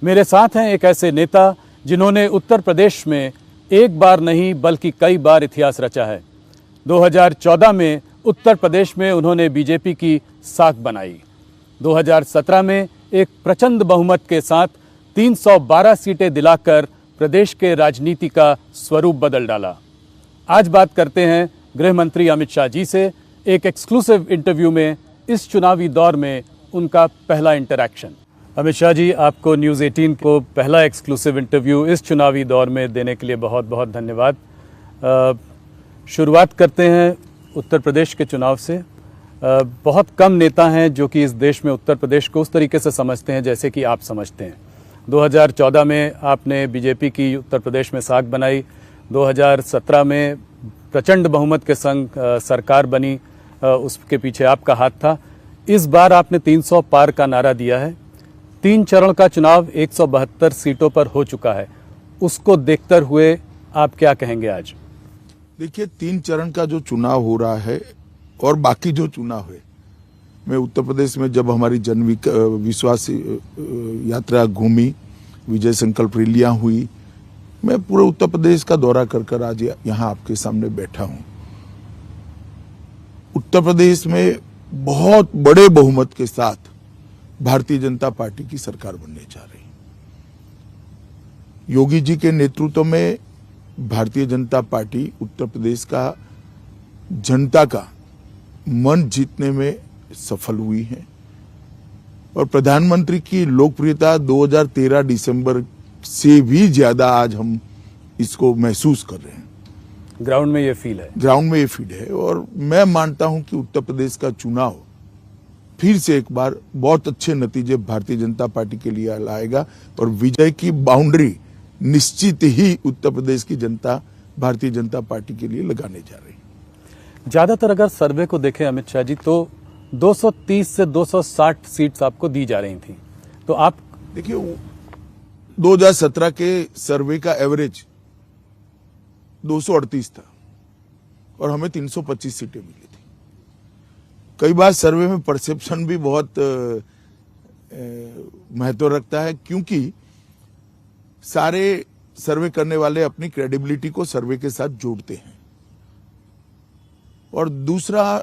मेरे साथ हैं एक ऐसे नेता जिन्होंने उत्तर प्रदेश में एक बार नहीं बल्कि कई बार इतिहास रचा है। 2014 में उत्तर प्रदेश में उन्होंने बीजेपी की साख बनाई। 2017 में एक प्रचंड बहुमत के साथ 312 सीटें दिलाकर प्रदेश के राजनीति का स्वरूप बदल डाला। आज बात करते हैं गृह मंत्री अमित शाह जी से एक एक्सक्लूसिव इंटरव्यू में, इस चुनावी दौर में उनका पहला इंटरैक्शन। अमित शाह जी, आपको न्यूज़ 18 को पहला एक्सक्लूसिव इंटरव्यू इस चुनावी दौर में देने के लिए बहुत बहुत धन्यवाद। शुरुआत करते हैं उत्तर प्रदेश के चुनाव से। बहुत कम नेता हैं जो कि इस देश में उत्तर प्रदेश को उस तरीके से समझते हैं जैसे कि आप समझते हैं। 2014 में आपने बीजेपी की उत्तर प्रदेश में साख बनाई, 2017 में प्रचंड बहुमत के संग सरकार बनी, उसके पीछे आपका हाथ था। इस बार आपने 300 पार का नारा दिया है। 3 चरण का चुनाव 172 सीटों पर हो चुका है, उसको देखते हुए आप क्या कहेंगे आज? देखिए, 3 चरण का जो चुनाव हो रहा है और बाकी जो चुनाव है, मैं उत्तर प्रदेश में जब हमारी जन विश्वास यात्रा घूमी, विजय संकल्प रैलियां हुई, मैं पूरे उत्तर प्रदेश का दौरा कर आज यहाँ आपके सामने बैठा हूँ। उत्तर प्रदेश में बहुत बड़े बहुमत के साथ भारतीय जनता पार्टी की सरकार बनने जा रही। योगी जी के नेतृत्व में भारतीय जनता पार्टी उत्तर प्रदेश का जनता का मन जीतने में सफल हुई है और प्रधानमंत्री की लोकप्रियता 2013 दिसंबर से भी ज्यादा आज हम इसको महसूस कर रहे हैं। ग्राउंड में ये फील है, ग्राउंड में ये फील है और मैं मानता हूं कि उत्तर प्रदेश का चुनाव फिर से एक बार बहुत अच्छे नतीजे भारतीय जनता पार्टी के लिए लाएगा और विजय की बाउंड्री निश्चित ही उत्तर प्रदेश की जनता भारतीय जनता पार्टी के लिए लगाने जा रही है। ज्यादातर अगर सर्वे को देखें अमित शाह जी, तो 230 से 260 सीट्स आपको दी जा रही थी। तो आप देखिए, 2017 के सर्वे का एवरेज 238 था और हमें 325 सीटें मिली थी। कई बार सर्वे में परसेप्शन भी बहुत महत्व रखता है, क्योंकि सारे सर्वे करने वाले अपनी क्रेडिबिलिटी को सर्वे के साथ जोड़ते हैं और दूसरा,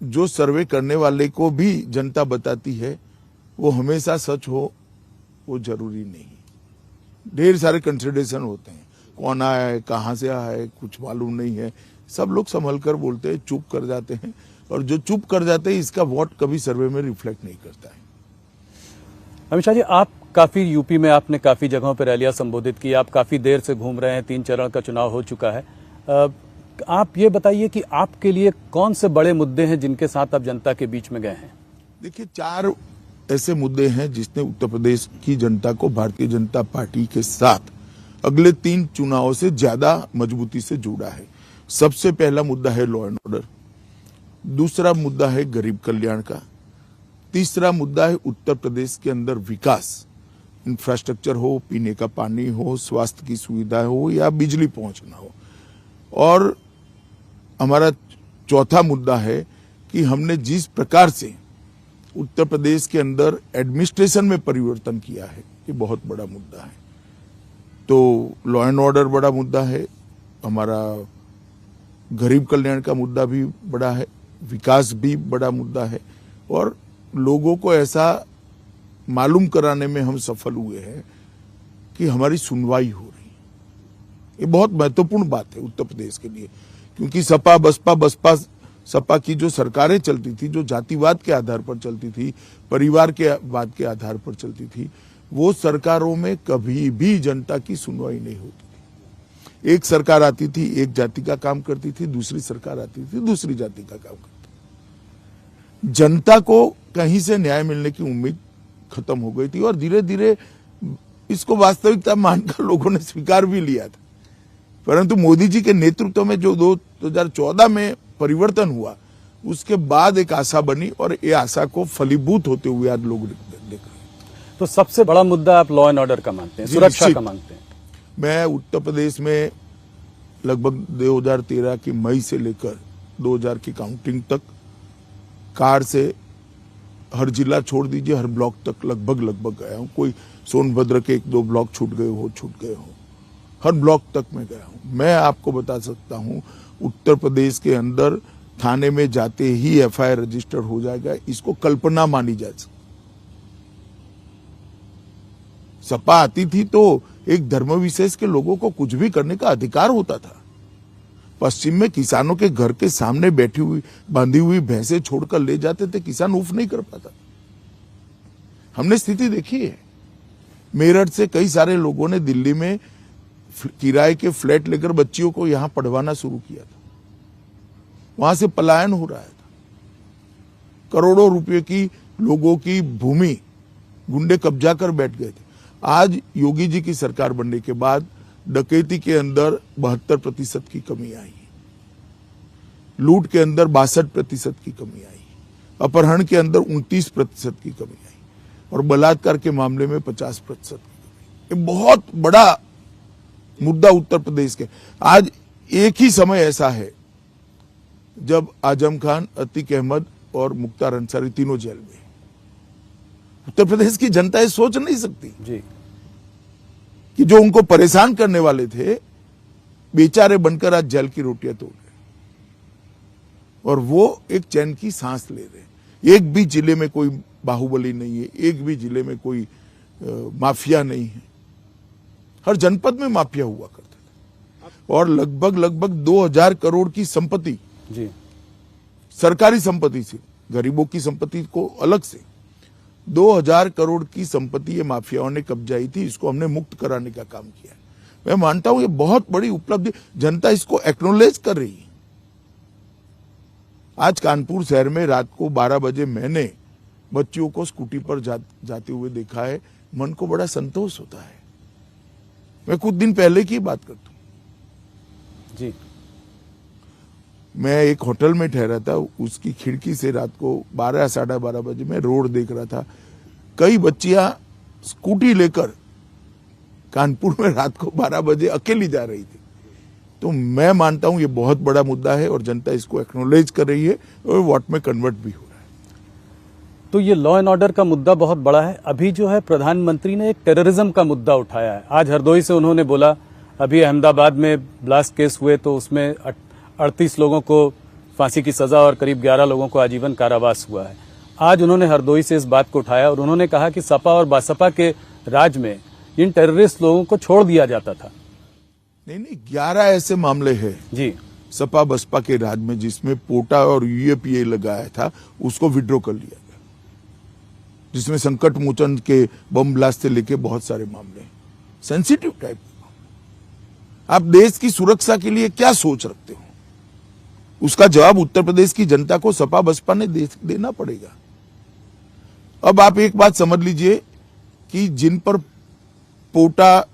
जो सर्वे करने वाले को भी जनता बताती है वो हमेशा सच हो वो जरूरी नहीं। ढेर सारे कंसिडरेशन होते हैं, कौन आया है, कहां से आया है, कुछ मालूम नहीं है। सब लोग संभल कर बोलते हैं, चुप कर जाते हैं और जो चुप कर जाते हैं इसका वोट कभी सर्वे में रिफ्लेक्ट नहीं करता है। अमित शाह जी, आप काफी यूपी में आपने काफी जगहों पर रैलियां संबोधित की, आप काफी देर से घूम रहे हैं, 3 चरण का चुनाव हो चुका है। आप ये बताइए कि आपके लिए कौन से बड़े मुद्दे हैं जिनके साथ आप जनता के बीच में गए हैं? देखिए, 4 ऐसे मुद्दे हैं जिसने उत्तर प्रदेश की जनता को भारतीय जनता पार्टी के साथ अगले 3 चुनावों से ज्यादा मजबूती से जोड़ा है। सबसे पहला मुद्दा है लॉ एंड ऑर्डर, दूसरा मुद्दा है गरीब कल्याण का, तीसरा मुद्दा है उत्तर प्रदेश के अंदर विकास, इंफ्रास्ट्रक्चर हो, पीने का पानी हो, स्वास्थ्य की सुविधा हो या बिजली पहुंचना हो, और हमारा चौथा मुद्दा है कि हमने जिस प्रकार से उत्तर प्रदेश के अंदर एडमिनिस्ट्रेशन में परिवर्तन किया है, ये बहुत बड़ा मुद्दा है। तो लॉ एंड ऑर्डर बड़ा मुद्दा है, हमारा गरीब कल्याण का मुद्दा भी बड़ा है, विकास भी बड़ा मुद्दा है और लोगों को ऐसा मालूम कराने में हम सफल हुए हैं कि हमारी सुनवाई हो रही है। ये बहुत महत्वपूर्ण बात है उत्तर प्रदेश के लिए, क्योंकि सपा की जो सरकारें चलती थी, जो जातिवाद के आधार पर चलती थी, परिवार के वाद के आधार पर चलती थी, वो सरकारों में कभी भी जनता की सुनवाई नहीं होती थी। एक सरकार आती थी, एक जाति का काम करती थी, दूसरी सरकार आती थी, दूसरी जाति का काम करती थी। जनता को कहीं से न्याय मिलने की उम्मीद खत्म हो गई थी और धीरे धीरे इसको वास्तविकता मानकर लोगों ने स्वीकार भी लिया था। परंतु मोदी जी के नेतृत्व में जो 2014 में परिवर्तन हुआ, उसके बाद एक आशा बनी और ये आशा को फलीभूत होते हुए आज लोग देख रहे हैं। तो सबसे बड़ा मुद्दा आप लॉ एंड ऑर्डर का मानते हैं, सुरक्षा का मानते हैं? मैं उत्तर प्रदेश में लगभग 2013 की मई से लेकर 2000 की काउंटिंग तक कार से हर जिला छोड़ दीजिए, हर ब्लॉक तक लगभग गया हूँ। कोई सोनभद्र के 1-2 ब्लॉक छूट गए हो, हर ब्लॉक तक मैं गया हूँ। मैं आपको बता सकता हूँ, उत्तर प्रदेश के अंदर थाने में जाते ही एफआईआर रजिस्टर हो जाएगा, इसको कल्पना मानी जा सकती। सपा आती थी तो एक धर्म विशेष के लोगों को कुछ भी करने का अधिकार होता था। पश्चिम में किसानों के घर के सामने बांधी हुई भैंसे छोड़कर ले जाते थे, किसान उफ नहीं कर पाता। हमने स्थिति देखी है। मेरठ से कई सारे लोगों ने दिल्ली में किराए के फ्लैट लेकर बच्चियों को यहां पढ़वाना शुरू किया था, वहां से पलायन हो रहा था। करोड़ों रुपए की लोगों की भूमि गुंडे कब्जा कर बैठ गए थे। आज योगी जी की सरकार बनने के बाद डकैती के अंदर 72% की कमी आई, लूट के अंदर 62% की कमी आई, अपहरण के अंदर 29% की कमी आई और बलात्कार के मामले में 50% की कमी। ये बहुत बड़ा मुद्दा उत्तर प्रदेश के। आज एक ही समय ऐसा है जब आजम खान, अतीक अहमद और मुख्तार अंसारी तीनों जेल में। उत्तर प्रदेश की जनता ये सोच नहीं सकती जी कि जो उनको परेशान करने वाले थे बेचारे बनकर आज जेल की रोटियां तोड़ रहे और वो एक चैन की सांस ले रहे। एक भी जिले में कोई बाहुबली नहीं है, एक भी जिले में कोई माफिया नहीं है। हर जनपद में माफिया हुआ करते थे और लगभग 2000 करोड़ की संपत्ति जी सरकारी संपत्ति से, गरीबों की संपत्ति को अलग से 2000 करोड़ की संपत्ति ये माफियाओं ने कब्जाई थी। इसको हमने मुक्त कराने का काम किया। मैं मानता हूं ये बहुत बड़ी उपलब्धि, जनता इसको एक्नॉलेज कर रही है। आज कानपुर शहर में रात को 12 बजे मैंने बच्चियों को स्कूटी पर जाते हुए देखा है, मन को बड़ा संतोष होता है। मैं कुछ दिन पहले की बात करता हूं जी। मैं एक होटल में ठहरा था, उसकी खिड़की से रात को 12 साढ़े 12 बजे मैं रोड देख रहा था। कई बच्चियां स्कूटी लेकर कानपुर में रात को 12 बजे अकेली जा रही थी। तो मैं मानता हूं ये बहुत बड़ा मुद्दा है और जनता इसको एक्नॉलेज कर रही है और वोट में कन्वर्ट भी हो रहा है। तो ये लॉ एंड ऑर्डर का मुद्दा बहुत बड़ा है। अभी जो है प्रधानमंत्री ने एक टेररिज्म का मुद्दा उठाया है। आज हरदोई से उन्होंने बोला, अभी अहमदाबाद में ब्लास्ट केस हुए तो उसमें 38 लोगों को फांसी की सजा और करीब 11 लोगों को आजीवन कारावास हुआ है। आज उन्होंने हरदोई से इस बात को उठाया और उन्होंने कहा कि सपा और बासपा के राज में इन टेररिस्ट लोगों को छोड़ दिया जाता था। नहीं, 11 ऐसे मामले हैं जी सपा बसपा के राज में जिसमें पोटा और यूएपीए लगाया था, उसको विड्रॉ कर लिया गया, जिसमें संकट मोचन के बम ब्लास्ट से लेके बहुत सारे मामले सेंसिटिव टाइप। आप देश की सुरक्षा के लिए क्या सोच रखते हो, उसका जवाब उत्तर प्रदेश की जनता को सपा बसपा ने देना पड़ेगा। अब आप एक बात समझ लीजिए कि जिन पर पोटा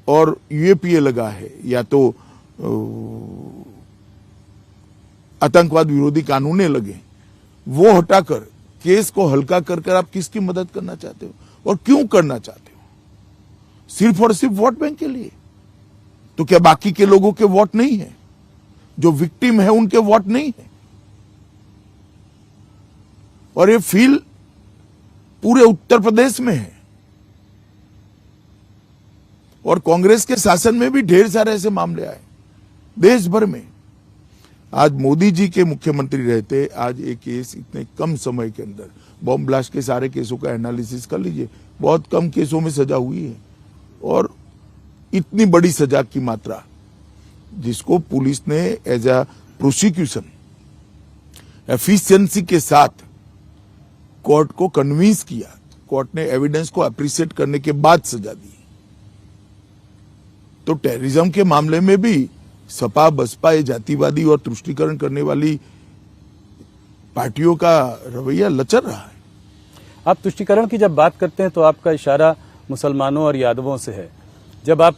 और यूएपीए लगा है या तो आतंकवाद विरोधी कानूने लगे, वो हटाकर केस को हल्का कर आप किसकी मदद करना चाहते हो और क्यों करना चाहते हो? सिर्फ और सिर्फ वोट बैंक के लिए? तो क्या बाकी के लोगों के वोट नहीं है? जो विक्टिम है उनके वोट नहीं है? और ये फील पूरे उत्तर प्रदेश में है और कांग्रेस के शासन में भी ढेर सारे ऐसे मामले आए देश भर में। आज मोदी जी के मुख्यमंत्री रहते आज एक केस इतने कम समय के अंदर, बॉम्ब ब्लास्ट के सारे केसों का एनालिसिस कर लीजिए, बहुत कम केसों में सजा हुई है और इतनी बड़ी सजा की मात्रा जिसको पुलिस ने एज अ प्रोसिक्यूशन एफिशिएंसी के साथ कोर्ट को कन्विंस किया, कोर्ट ने एविडेंस को अप्रिशिएट करने के बाद सजा दी। तो टेररिज्म के मामले में भी सपा बसपा ये जातिवादी और तुष्टीकरण करने वाली पार्टियों का रवैया लचर रहा है। आप तुष्टीकरण की जब बात करते हैं तो आपका इशारा मुसलमानों और यादवों से है। जब आप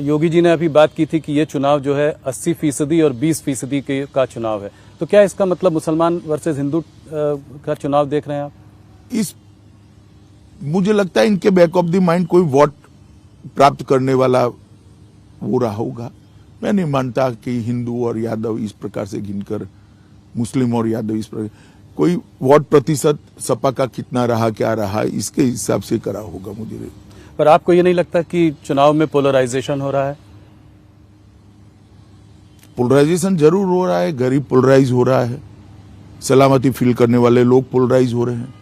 योगी जी ने अभी बात की थी कि ये चुनाव जो है 80% और 20% का चुनाव है, तो क्या इसका मतलब मुसलमान वर्सेस हिंदू का चुनाव देख रहे हैं आप? मुझे लगता है इनके बैक ऑफ द माइंड कोई वोट प्राप्त करने वाला वो रहा होगा। मैं नहीं मानता कि हिंदू और यादव इस प्रकार से गिनकर, मुस्लिम और यादव इस प्रकार, कोई वोट प्रतिशत सपा का कितना रहा, क्या रहा, इसके हिसाब से करा होगा मुझे। पर आपको ये नहीं लगता कि चुनाव में पोलराइजेशन हो रहा है? पोलराइजेशन जरूर हो रहा है, गरीब पोलराइज हो रहा है, सलामती फील करने वाले लोग पोलराइज हो रहे हैं।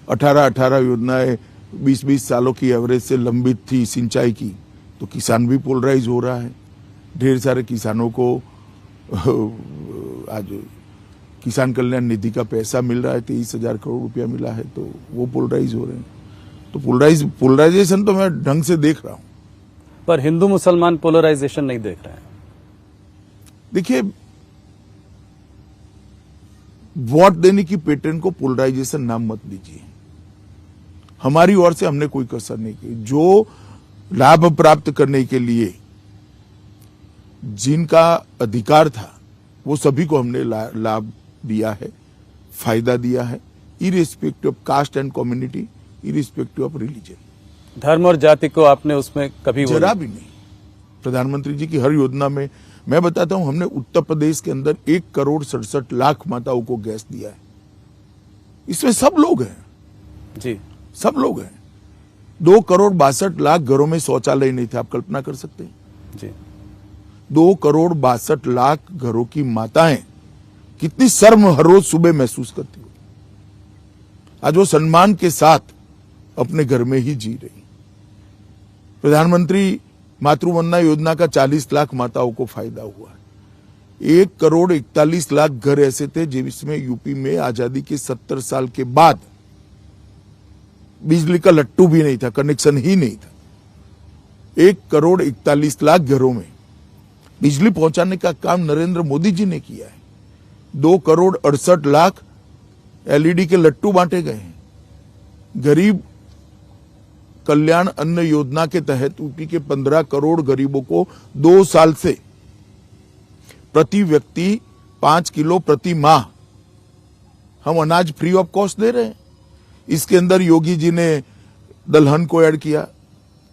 18 योजनाएं 20 सालों की एवरेज से लंबित थी सिंचाई की, तो किसान भी पोलराइज हो रहा है। ढेर सारे किसानों को आज किसान कल्याण निधि का पैसा मिल रहा है, 23,000 करोड़ रुपया मिला है, तो वो पोलराइज हो रहे हैं। तो पोलराइजेशन तो मैं ढंग से देख रहा हूं। पर हिंदू मुसलमान पोलराइजेशन नहीं देख रहे हैं। देखिए, वोट देने की पैटर्न को पोलराइजेशन नाम मत दीजिए। हमारी ओर से हमने कोई कसर नहीं की। जो लाभ प्राप्त करने के लिए जिनका अधिकार था वो सभी को हमने लाभ दिया है, फायदा दिया है, irrespective of caste and community, irrespective of religion. धर्म और जाति को आपने उसमें कभी जरा भी नहीं। प्रधानमंत्री जी की हर योजना में मैं बताता हूं, हमने उत्तर प्रदेश के अंदर 1,67,00,000 माताओं को गैस दिया है। इसमें सब लोग हैं जी, सब लोग हैं। 2,62,00,000 घरों में शौचालय नहीं थे, आप कल्पना कर सकते हैं? जी, 2,62,00,000 घरों की माताएं कितनी शर्म हर रोज सुबह महसूस करती हो। आज वो सम्मान के साथ अपने घर में ही जी रही। प्रधानमंत्री मातृवंदना योजना का 40 लाख माताओं को फायदा हुआ। 1,41,00,000 घर ऐसे थे जिसमें यूपी में आजादी के 70 साल के बाद बिजली का लट्टू भी नहीं था, कनेक्शन ही नहीं था। 1,41,00,000 घरों में बिजली पहुंचाने का काम नरेंद्र मोदी जी ने किया है। 2,68,00,000 एलईडी के लट्टू बांटे गए हैं। गरीब कल्याण अन्न योजना के तहत यूपी के 15 करोड़ गरीबों को 2 साल से प्रति व्यक्ति 5 किलो प्रति माह हम अनाज फ्री ऑफ कॉस्ट दे रहे हैं। इसके अंदर योगी जी ने दलहन को ऐड किया,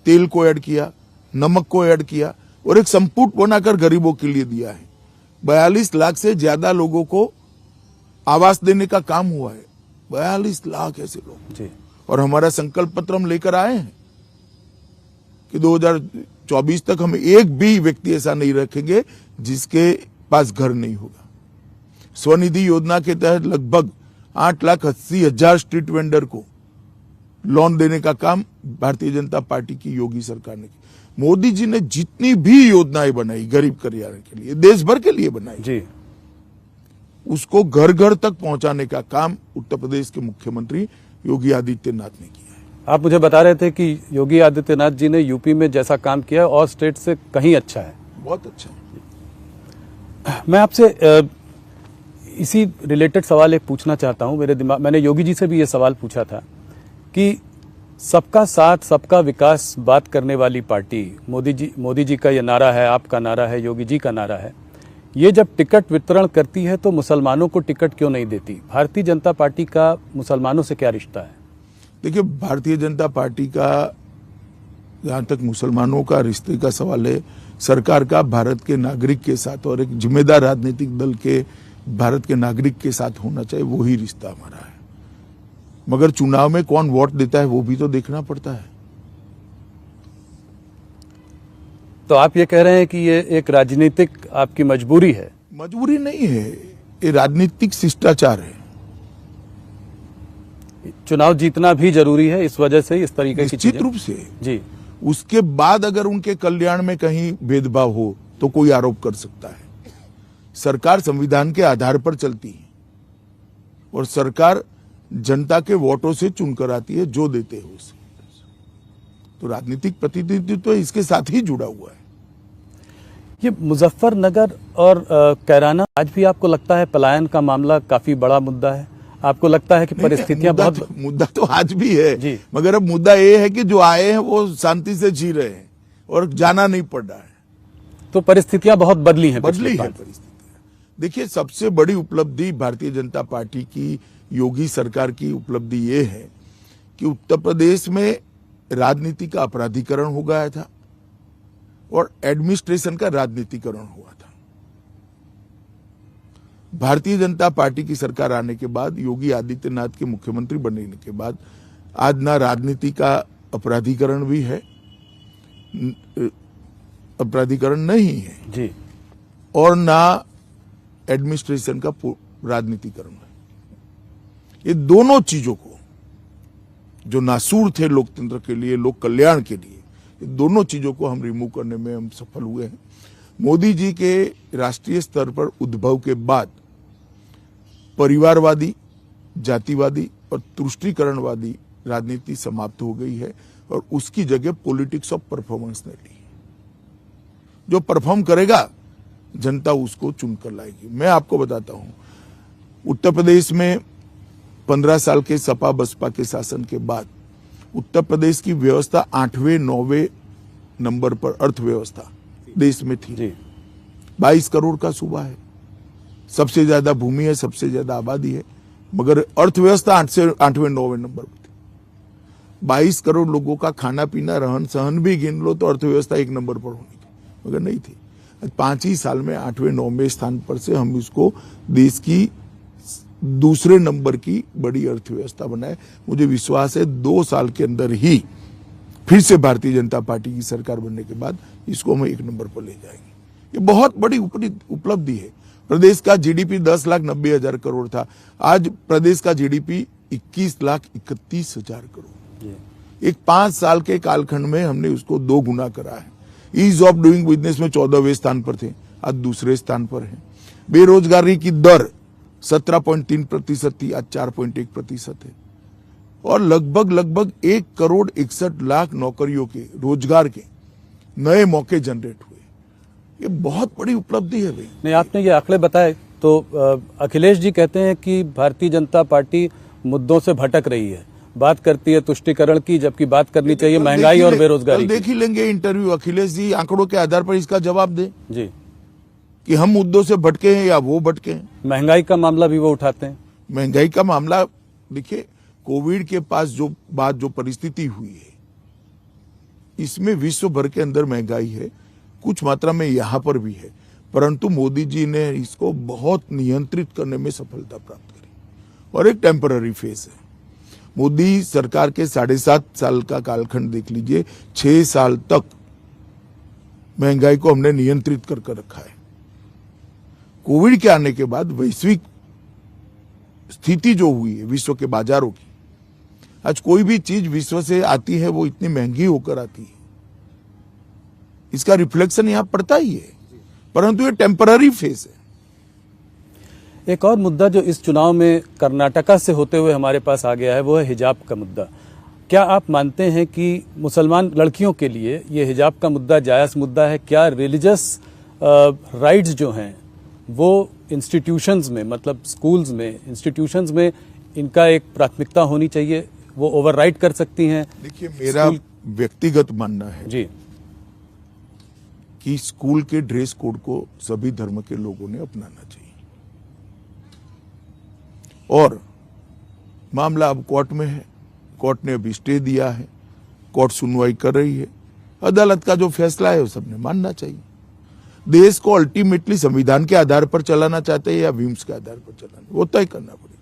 तेल को ऐड किया, नमक को ऐड किया और एक संपुट बनाकर गरीबों के लिए दिया है। 42 लाख से ज्यादा लोगों को आवास देने का काम हुआ है। 42 लाख ऐसे लोग जी। और हमारा संकल्प पत्र हम लेकर आए हैं कि 2024 तक हम एक भी व्यक्ति ऐसा नहीं रखेंगे जिसके पास घर नहीं होगा। स्वनिधि योजना के तहत लगभग 8,80,000 स्ट्रीट वेंडर को लोन देने का काम भारतीय जनता पार्टी की योगी सरकार ने किया। मोदी जी ने जितनी भी योजनाएं बनाई गरीब कल्याण के लिए, देश भर के लिए बनाई जी, उसको घर घर तक पहुंचाने का काम उत्तर प्रदेश के मुख्यमंत्री योगी आदित्यनाथ ने किया है। आप मुझे बता रहे थे कि योगी आदित्यनाथ जी ने यूपी में जैसा काम किया है और स्टेट से कहीं अच्छा है। बहुत अच्छा है। मैं आपसे इसी रिलेटेड सवाल एक पूछना चाहता हूं। मेरे दिमाग, मैंने योगी जी से भी ये सवाल पूछा था कि सबका साथ सबका विकास बात करने वाली पार्टी मोदी जी का ये नारा है, आपका नारा है, योगी जी का नारा है। ये जब टिकट वितरण करती है तो मुसलमानों को टिकट क्यों नहीं देती? भारतीय जनता पार्टी का मुसलमानों से क्या रिश्ता है? देखिए, भारतीय जनता पार्टी का जहां तक मुसलमानों का रिश्ते का सवाल है, सरकार का भारत के नागरिक के साथ और एक जिम्मेदार राजनीतिक दल के भारत के नागरिक के साथ होना चाहिए, वही रिश्ता हमारा है। मगर चुनाव में कौन वोट देता है वो भी तो देखना पड़ता है। तो आप ये कह रहे हैं कि ये एक राजनीतिक आपकी मजबूरी है? मजबूरी नहीं है, ये राजनीतिक शिष्टाचार है। चुनाव जीतना भी जरूरी है, इस वजह से इस तरीके की निश्चित चीजें रूप से। जी। उसके बाद अगर उनके कल्याण में कहीं भेदभाव हो तो कोई आरोप कर सकता है। सरकार संविधान के आधार पर चलती है और सरकार जनता के वोटों से चुनकर आती है, जो देते हो उसे। तो राजनीतिक प्रतिनिधित्व तो इसके साथ ही जुड़ा हुआ है। ये मुजफ्फरनगर और कैराना, आज भी आपको लगता है पलायन का मामला काफी बड़ा मुद्दा है? आपको लगता है कि परिस्थितियां मुद्दा तो आज भी है जी। मगर अब मुद्दा ये है कि जो आए हैं वो शांति से जी रहे हैं और जाना नहीं पड़ रहा है। तो परिस्थितियां बहुत बदली हैं, बदली है परिस्थितियां। देखिए, सबसे बड़ी उपलब्धि भारतीय जनता पार्टी की, योगी सरकार की उपलब्धि ये है कि उत्तर प्रदेश में राजनीति का अपराधीकरण हो गया था और एडमिनिस्ट्रेशन का राजनीतिकरण हुआ था। भारतीय जनता पार्टी की सरकार आने के बाद, योगी आदित्यनाथ के मुख्यमंत्री बनने के बाद आज ना राजनीति का अपराधीकरण भी है, अपराधीकरण नहीं है जी, और ना एडमिनिस्ट्रेशन का राजनीतिकरण है। ये दोनों चीजों को, जो नासूर थे लोकतंत्र के लिए, लोक कल्याण के लिए, ये दोनों चीजों को हम रिमूव करने में हम सफल हुए हैं। मोदी जी के राष्ट्रीय स्तर पर उद्भव के बाद परिवारवादी, जातिवादी और तुष्टीकरणवादी राजनीति समाप्त हो गई है और उसकी जगह पॉलिटिक्स ऑफ परफॉर्मेंस ने ली। जो परफॉर्म करेगा जनता उसको चुनकर लाएगी। मैं आपको बताता हूं, उत्तर प्रदेश में 15 साल के सपा बसपा के शासन के बाद उत्तर प्रदेश की व्यवस्था 8वें 9वें नंबर पर अर्थव्यवस्था देश में थी। 22 करोड़ का सूबा है, सबसे ज्यादा भूमि है, सबसे ज्यादा आबादी है, मगर अर्थव्यवस्था 8वें 9वें नंबर पर थी। 22 करोड़ लोगों का खाना पीना रहन सहन भी गिन लो तो अर्थव्यवस्था 1 नंबर पर होनी थी, मगर नहीं थी। 5 ही साल में 8वें 9वें स्थान पर से हम इसको देश की दूसरे नंबर की बड़ी अर्थव्यवस्था बनाए। मुझे विश्वास है 2 साल के अंदर ही फिर से भारतीय जनता पार्टी की सरकार बनने के बाद इसको हम 1 नंबर पर ले जाएंगे। ये बहुत बड़ी उपलब्धि है। प्रदेश का जीडीपी 10,90,000 करोड़ था, आज प्रदेश का जीडीपी 21,31,000 करोड़। एक 5 साल के कालखंड में हमने उसको 2 गुना करा है। ईज ऑफ डूइंग बिजनेस में 14वें स्थान पर थे, आज दूसरे स्थान पर है। बेरोजगारी की दर 17.3% थी, आज 4.1% है। और लगभग 1,61,00,000 नौकरियों के, रोजगार के नए मौके जनरेट हुए। ये बहुत बड़ी उपलब्धि है भाई। नहीं, आपने ये आंकड़े बताए तो अखिलेश जी कहते हैं कि भारतीय जनता पार्टी मुद्दों से भटक रही है, बात करती है तुष्टीकरण की, जबकि बात करनी चाहिए महंगाई और बेरोजगारी की। देख ही लेंगे इंटरव्यू, अखिलेश जी आंकड़ों के आधार पर इसका जवाब दे जी कि हम मुद्दों से भटके हैं या वो भटके हैं। महंगाई का मामला भी वो उठाते हैं। महंगाई का मामला देखिए, कोविड के पास जो परिस्थिति हुई है, इसमें विश्व भर के अंदर महंगाई है, कुछ मात्रा में यहां पर भी है, परंतु मोदी जी ने इसको बहुत नियंत्रित करने में सफलता प्राप्त करी और एक टेम्पररी फेज है। मोदी सरकार के 7.5 साल का कालखंड देख लीजिए, 6 साल तक महंगाई को हमने नियंत्रित कर रखा है। कोविड के आने के बाद वैश्विक स्थिति जो हुई है विश्व के बाजारों की, आज कोई भी चीज विश्व से आती है वो इतनी महंगी होकर आती है, इसका रिफ्लेक्शन यहां पड़ता ही है, परंतु ये टेम्पररी फेज है। एक और मुद्दा जो इस चुनाव में कर्नाटका से होते हुए हमारे पास आ गया है वो है हिजाब का मुद्दा। क्या आप मानते हैं कि मुसलमान लड़कियों के लिए ये हिजाब का मुद्दा जायज़ मुद्दा है? क्या रिलीजियस राइट्स जो हैं वो इंस्टीट्यूशंस में, मतलब स्कूल्स में, इंस्टीट्यूशंस में इनका एक प्राथमिकता होनी चाहिए, वो ओवरराइड कर सकती हैं? देखिए, मेरा व्यक्तिगत मानना है जी कि स्कूल के ड्रेस कोड को सभी धर्म के लोगों ने अपनाना चाहिए। और मामला अब कोर्ट में है, कोर्ट ने अभी स्टे दिया है, कोर्ट सुनवाई कर रही है, अदालत का जो फैसला है वो सबने मानना चाहिए। देश को अल्टीमेटली संविधान के आधार पर चलाना चाहते हैं या विम्स के आधार पर चलाना, वो तय करना पड़ेगा।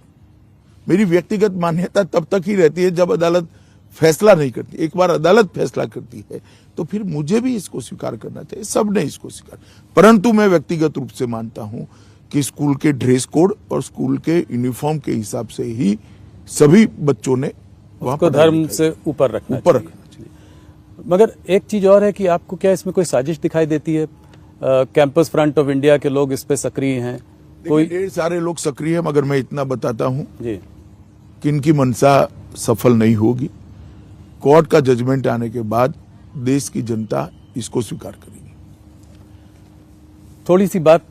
मेरी व्यक्तिगत मान्यता तब तक ही रहती है जब अदालत फैसला नहीं करती। एक बार अदालत फैसला करती है तो फिर मुझे भी इसको स्वीकार करना चाहिए, सबने इसको स्वीकार। परंतु मैं व्यक्तिगत रूप से मानता हूं कि स्कूल के ड्रेस कोड और स्कूल के यूनिफॉर्म के हिसाब से ही सभी बच्चों ने वहां पर धर्म से ऊपर रखना चाहिए। मगर एक चीज और है कि आपको क्या इसमें कोई साजिश दिखाई देती है? कैंपस फ्रंट ऑफ इंडिया के लोग इस पे सक्रिय हैं, कोई ढेर सारे लोग सक्रिय हैं, मगर मैं इतना बताता हूं जी कि इनकी मंशा सफल नहीं होगी। कोर्ट का जजमेंट आने के बाद देश की जनता इसको स्वीकार करेगी। थोड़ी सी बात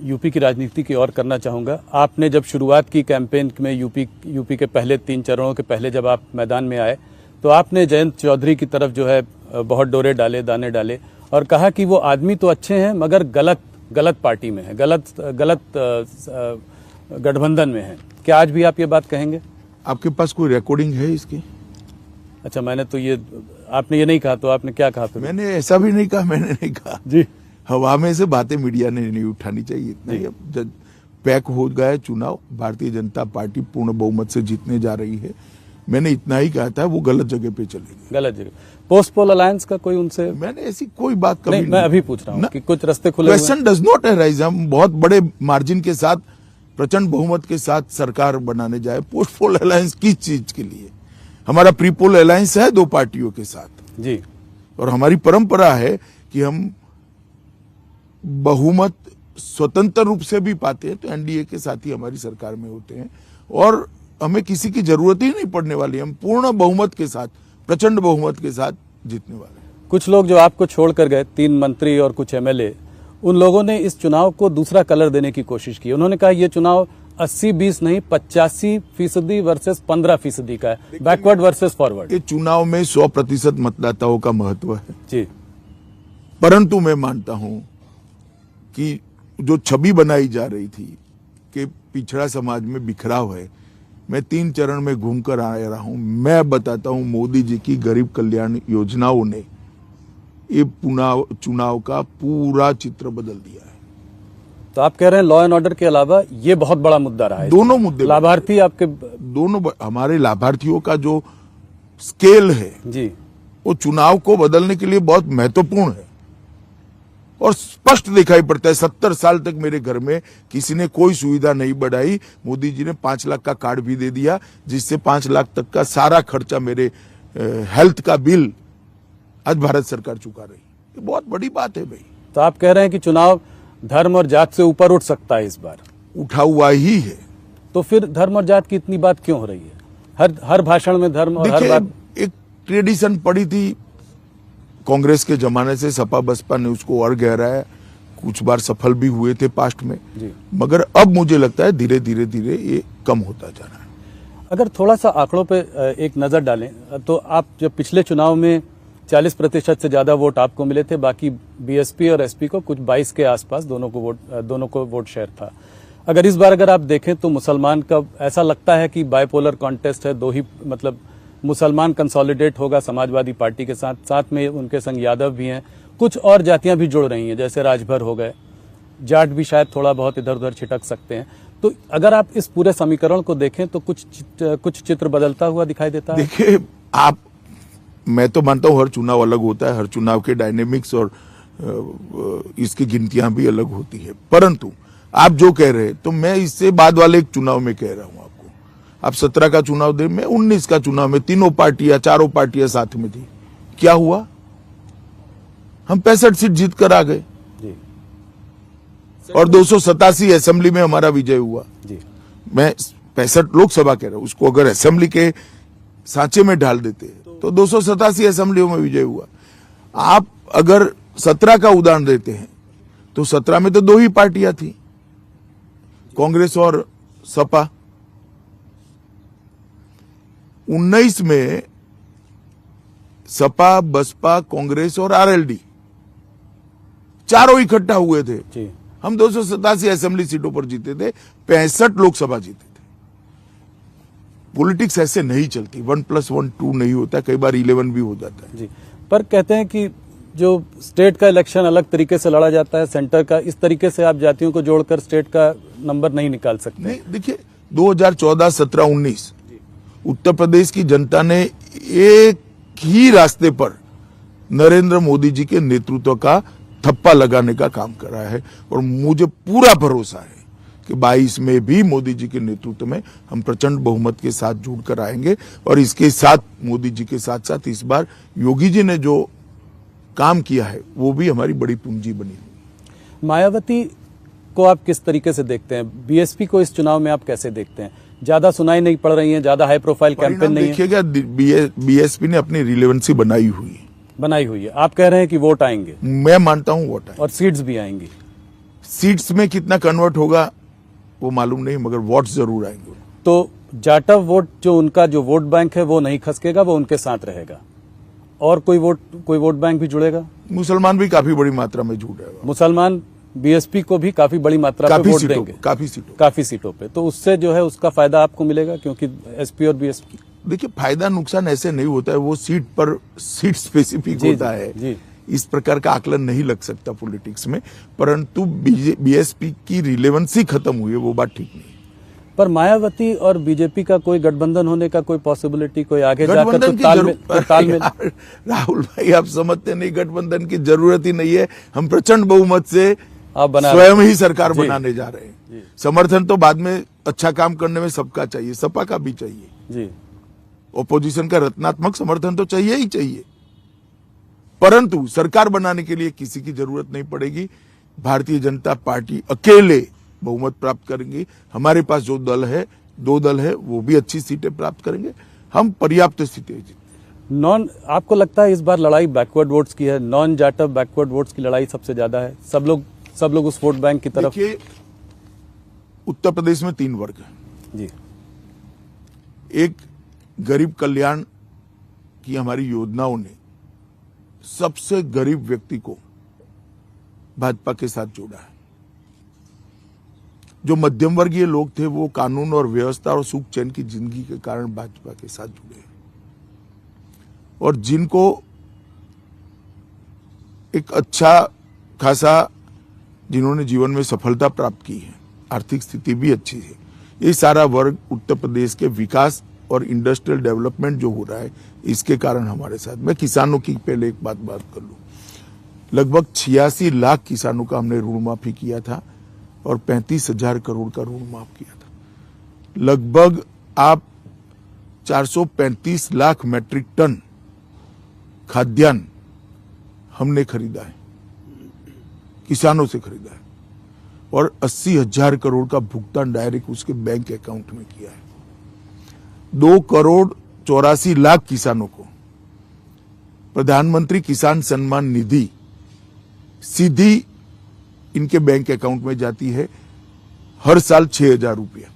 यूपी की राजनीति की और करना चाहूंगा। आपने जब शुरुआत की कैंपेन में यूपी के पहले 3 चरणों के पहले जब आप मैदान में आए तो आपने जयंत चौधरी की तरफ जो है बहुत डोरे डाले, दाने डाले और कहा कि वो आदमी तो अच्छे हैं मगर गलत पार्टी में है, गलत गठबंधन में है। क्या आज भी आप ये बात कहेंगे? आपके पास कोई रिकॉर्डिंग है इसकी? अच्छा, मैंने तो ये, आपने ये नहीं कहा तो आपने क्या कहा फिर? मैंने ऐसा भी नहीं कहा, मैंने नहीं कहा जी। हवा में से बातें मीडिया ने नहीं उठानी चाहिए, इतना ही पैक हो गया है चुनाव, भारतीय जनता पार्टी पूर्ण बहुमत से जीतने जा रही है। मैंने इतना ही कहा था, वो गलत जगह पे चले गए। गलत जगह। पोस्ट पोल अलायंस का कोई उनसे, मैंने ऐसी कोई बात कभी नहीं, मैं अभी पूछ रहा हूँ कि कुछ रास्ते खुले हुए हैं। Question does not arise. हम बहुत बड़े मार्जिन के साथ, प्रचंड बहुमत के साथ सरकार बनाने जाए। पोस्ट पोल अलायंस किस चीज के लिए? हमारा प्री पोल अलायंस है 2 पार्टियों के साथ जी, और हमारी परंपरा है कि हम बहुमत स्वतंत्र रूप से भी पाते हैं तो एनडीए के साथ ही हमारी सरकार में होते हैं और हमें किसी की जरूरत ही नहीं पड़ने वाली। हम पूर्ण बहुमत के साथ, प्रचंड बहुमत के साथ जीतने वाले हैं। कुछ लोग जो आपको छोड़कर गए, 3 मंत्री और कुछ एमएलए, उन लोगों ने इस चुनाव को दूसरा कलर देने की कोशिश की। उन्होंने कहा ये चुनाव 80-20 नहीं 85% वर्सेस 15% का है, बैकवर्ड वर्सेस फॉरवर्ड। ये चुनाव में 100% मतदाताओं का महत्व है जी, परंतु मैं मानता हूं कि जो छवि बनाई जा रही थी कि पिछड़ा समाज में बिखराव है, मैं 3 चरण में घूमकर आ रहा हूं। मैं बताता हूं, मोदी जी की गरीब कल्याण योजनाओं ने ये चुनाव का पूरा चित्र बदल दिया है। तो आप कह रहे हैं लॉ एंड ऑर्डर के अलावा ये बहुत बड़ा मुद्दा रहा है। दोनों मुद्दे, लाभार्थी आपके दोनों, हमारे लाभार्थियों का जो स्केल है जी, वो चुनाव को बदलने के लिए बहुत महत्वपूर्ण है और स्पष्ट दिखाई पड़ता है। 70 साल तक मेरे घर में किसी ने कोई सुविधा नहीं बढ़ाई। मोदी जी ने 5 लाख का कार्ड भी दे दिया, जिससे 5 लाख तक का सारा खर्चा मेरे हेल्थ का बिल आज भारत सरकार चुका रही। ये बहुत बड़ी बात है भाई। तो आप कह रहे हैं कि चुनाव धर्म और जात से ऊपर उठ सकता है इस बार? उठा हुआ ही है। तो फिर धर्म और जात की इतनी बात क्यों हो रही है? हर भाषण में धर्म और हर बात। एक ट्रेडिशन पड़ी थी कांग्रेस के जमाने से, सपा बसपा ने उसको और गहराया, कुछ बार सफल भी हुए थे पास्ट में जी। मगर अब मुझे लगता है धीरे धीरे ये कम होता जा रहा है। अगर थोड़ा सा आंकड़ों पे एक नजर डालें तो आप जब पिछले चुनाव में 40% से ज्यादा वोट आपको मिले थे, बाकी बीएसपी और एसपी को कुछ 22 के आसपास दोनों को वोट शेयर था। अगर इस बार अगर आप देखें तो मुसलमान का ऐसा लगता है कि बाइपोलर कॉन्टेस्ट है, 2 ही मतलब मुसलमान कंसोलिडेट होगा समाजवादी पार्टी के साथ, साथ में उनके संग यादव भी हैं, कुछ और जातियां भी जुड़ रही हैं, जैसे राजभर हो गए, जाट भी शायद थोड़ा बहुत इधर उधर छिटक सकते हैं। तो अगर आप इस पूरे समीकरण को देखें तो कुछ चित्र बदलता हुआ दिखाई देता है। देखिए आप, मैं तो मानता हूं हर चुनाव अलग होता है, हर चुनाव के डायनेमिक्स और इसकी गिनतियां भी अलग होती है, परंतु आप जो कह रहे हैं तो मैं इससे बाद वाले एक चुनाव में कह रहा हूं आपको। आप 17 का चुनाव दे, मैं 19 का चुनाव में तीनों पार्टियां, चारों पार्टियां साथ में थी, क्या हुआ? हम 65 सीट जीत कर आ गए जी, और 287 असेंबली में हमारा विजय हुआ जी। मैं 65 लोकसभा कह रहा हूं, उसको अगर असेंबली के सांचे में ढाल देते तो 287 असेंबलियों में विजय हुआ। आप अगर 17 का उदाहरण देते हैं तो 17 में तो 2 ही पार्टियां थी, कांग्रेस और सपा। 19 में सपा, बसपा, कांग्रेस और आरएलडी चारों इकट्ठा हुए थे जी। हम 287 असेंबली सीटों पर जीते थे, 65 लोकसभा जीते थे। पॉलिटिक्स ऐसे नहीं चलती, 1+1 2 नहीं होता, कई बार 11 भी हो जाता है जी। पर कहते हैं कि जो स्टेट का इलेक्शन अलग तरीके से लड़ा जाता है, सेंटर का इस तरीके से आप जातियों को जोड़कर स्टेट का नंबर नहीं निकाल सकते। नहीं, देखिए 2014, 17, 19 उत्तर प्रदेश की जनता ने एक ही रास्ते पर नरेंद्र मोदी जी के नेतृत्व का थप्पा लगाने का काम करा है और मुझे पूरा भरोसा है कि 22 में भी मोदी जी के नेतृत्व में हम प्रचंड बहुमत के साथ जुड़कर आएंगे। और इसके साथ मोदी जी के साथ साथ इस बार योगी जी ने जो काम किया है वो भी हमारी बड़ी पूंजी बनी हुई। मायावती को आप किस तरीके से देखते हैं? बीएसपी को इस चुनाव में आप कैसे देखते हैं? ज्यादा सुनाई नहीं पड़ रही है, ज्यादा हाई प्रोफाइल कैंपेन नहीं है। देखिएगा, बीएसपी ने अपनी रिलेवेंसी बनाई हुई है। आप कह रहे हैं कि वोट आएंगे? मैं मानता हूं वोट आएंगे और सीट्स भी आएंगी। सीट्स में कितना कन्वर्ट होगा वो मालूम नहीं, मगर वोट जरूर आएंगे। तो जाटव वोट जो उनका जो वोट बैंक है वो नहीं खसकेगा, वो उनके साथ रहेगा। और कोई वोट बैंक भी जुड़ेगा? मुसलमान भी काफी बड़ी मात्रा में जुड़ेगा। मुसलमान बीएसपी को भी काफी बड़ी मात्रा में वोट देंगे, काफी सीटों पे। तो उससे जो है उसका फायदा आपको मिलेगा, क्योंकि एसपी और बीएसपी। देखिए फायदा नुकसान ऐसे नहीं होता है, वो सीट स्पेसिफिक होता है जी। इस प्रकार का आकलन नहीं लग सकता पॉलिटिक्स में, परंतु बीएसपी की रिलेवेंसी खत्म हुई है, वो बात ठीक नहीं है। पर मायावती और बीजेपी का कोई गठबंधन होने का कोई पॉसिबिलिटी, कोई आगे जाकर गठबंधन तो की तालमेल राहुल भाई आप समझते नहीं, गठबंधन की जरूरत ही नहीं है। हम प्रचंड बहुमत से आप बना स्वयं ही सरकार बनाने जा रहे हैं। समर्थन तो बाद में, अच्छा काम करने में सबका चाहिए, सपा का भी चाहिए जी, ओपोजिशन का रत्नात्मक समर्थन तो चाहिए ही चाहिए, परंतु सरकार बनाने के लिए किसी की जरूरत नहीं पड़ेगी। भारतीय जनता पार्टी अकेले बहुमत प्राप्त करेंगे। हमारे पास जो दल है, 2 दल है, वो भी अच्छी सीटें प्राप्त करेंगे। हम पर्याप्त सीटें जीतेंगे। आपको लगता है इस बार लड़ाई बैकवर्ड वोट्स की है? नॉन जाटव बैकवर्ड वोट्स की लड़ाई सबसे ज्यादा है। सब लोग उस वोट बैंक की तरफ। देखिए, उत्तर प्रदेश में 3 वर्ग है जी। एक, गरीब कल्याण की हमारी योजनाओं ने सबसे गरीब व्यक्ति को भाजपा के साथ जोड़ा है। जो मध्यम वर्गीय लोग थे वो कानून और व्यवस्था और सुख चैन की जिंदगी के कारण भाजपा के साथ जुड़े, और जिनको एक अच्छा खासा, जिन्होंने जीवन में सफलता प्राप्त की है, आर्थिक स्थिति भी अच्छी है, ये सारा वर्ग उत्तर प्रदेश के विकास और इंडस्ट्रियल डेवलपमेंट जो हो रहा है इसके कारण हमारे साथ। मैं किसानों की पहले एक बात कर लूं, लगभग 86 लाख किसानों का हमने ऋण माफी किया था और 35,000 करोड़ का ऋण माफ किया था। लगभग आप 435 लाख मैट्रिक टन खाद्यान्न हमने खरीदा है, किसानों से खरीदा है, और 80,000 करोड़ का भुगतान डायरेक्ट उसके बैंक अकाउंट में किया है। 2,84,00,000 किसानों को प्रधानमंत्री किसान सम्मान निधि सीधी इनके बैंक अकाउंट में जाती है, हर साल 6,000 रुपया,